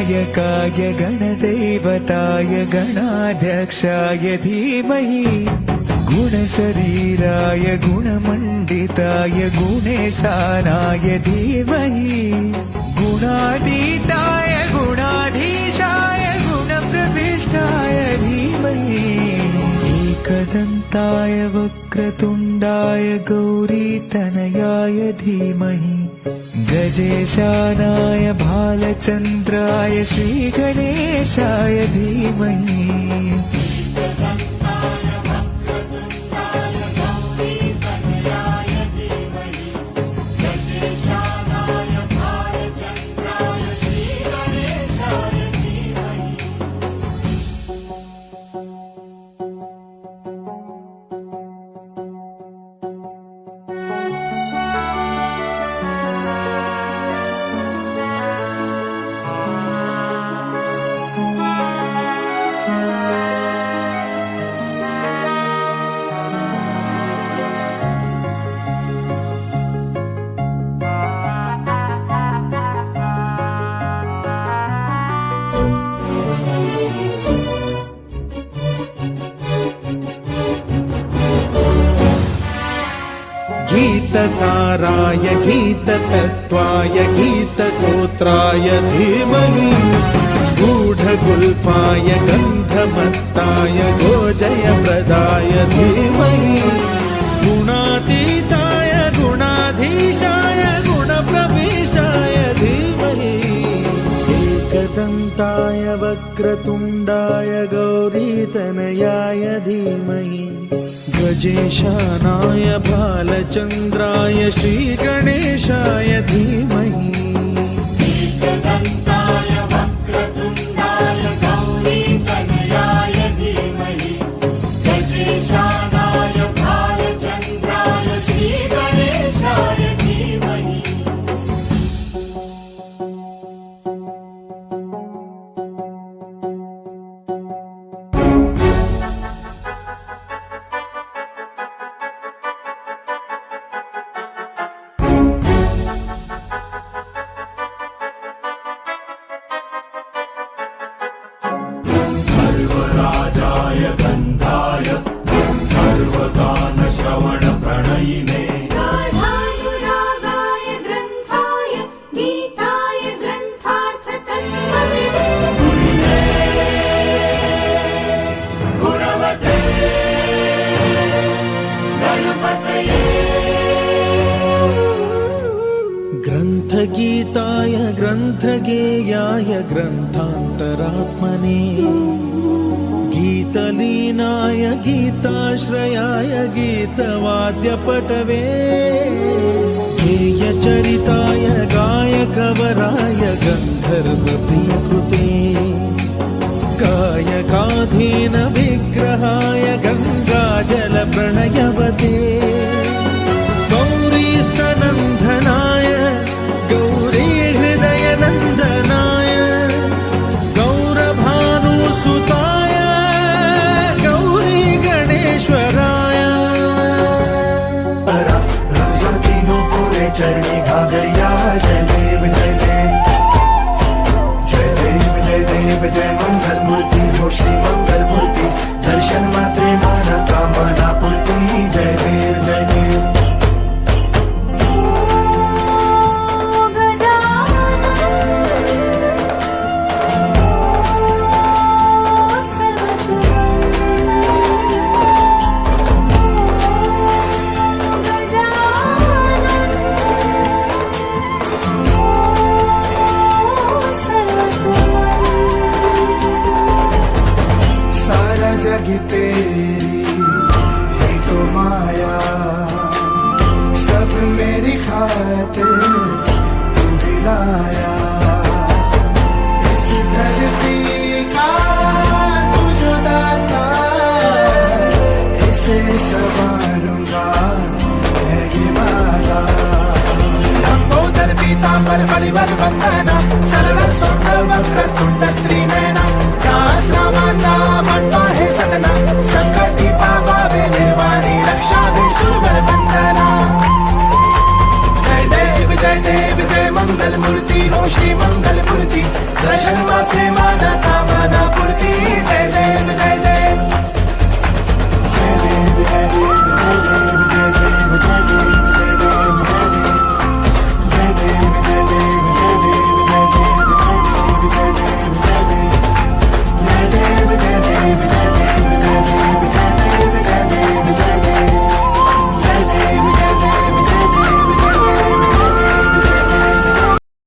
गणनायकाय गणदैवताय गणाध्यक्षाय धीमहि गुणशरीराय गुणमण्डिताय गुणेशानाय धीमहि गुणातीताय गुणाधीशाय गुणप्रविष्टाय धीमहि एकदन्ताय वक्रतुण्डाय गौरीतनयाय धीमहि गजेशानाय भालचन्द्राय श्रीगणेशाय धीमहि गीतसाराय गीततत्त्वाय गीतगोत्राय धीमहि गूढगुल्फाय गन्धमत्ताय गोजयप्रदाय धीमहि गुणातीताय गुणाधीशाय गुणप्रविष्टाय धीमहि एकदन्ताय वक्रतुण्डाय गौरीतनयाय धीमहि गजेशानाय भालचन्द्राय श्रीगणेशाय धीमहि एकदन्ताय वक्रतुण्डाय गौरीतनयाय धीमहि गजेशानाय भालचन्द्राय श्रीगणेशाय धीमहि सर्वराजाय गन्धाय सर्वगानश्रवणप्रणयिने गाढानुरागाय ग्रन्थाय गीताय ग्रन्थार्थतत्त्वविदे गुणवते गणपतये ग्रन्थगीताय ग्रन्थगेयाय ग्रन्थान्तरात्मने गीतलीनाय गीताश्रयाय गीतवाद्यपटवे गेयचरिताय गायकवराय गन्धर्वप्रियकृते गायकाधीन विग्रहाय गङ्गाजलप्रणयवते गौरीस्तनन्दनाय गौरीहृदयनन्दनाय गौरभानुसुताय गौरी गणेश्वराय पूरे चरणी घाघरिया जय देव जय देव जय देव जय देव जय मंगल मूर्ति हो श्री मंगल मूर्ति दर्शन मात्रे माना कामना पूर्ति जय देव जय देव जग तेरी है तो माया सब मेरी खातिर तू दिलाया इस धरती का तू जो दाता इसे संवारूंगा है ये वादा लंबोदर पीतांबर बलिवर वंदना शरण सुंदर वक्रतुंड त्रिनयना रामाचा म्हणतो हे सदना संकटी पावावे निर्वाणी रक्षा विष्णुवर वंदना जय देव जय देव जय मंगल मूर्ती हो श्री मंगल मूर्ती दर्शन मात्रे माना कामना पूर्ती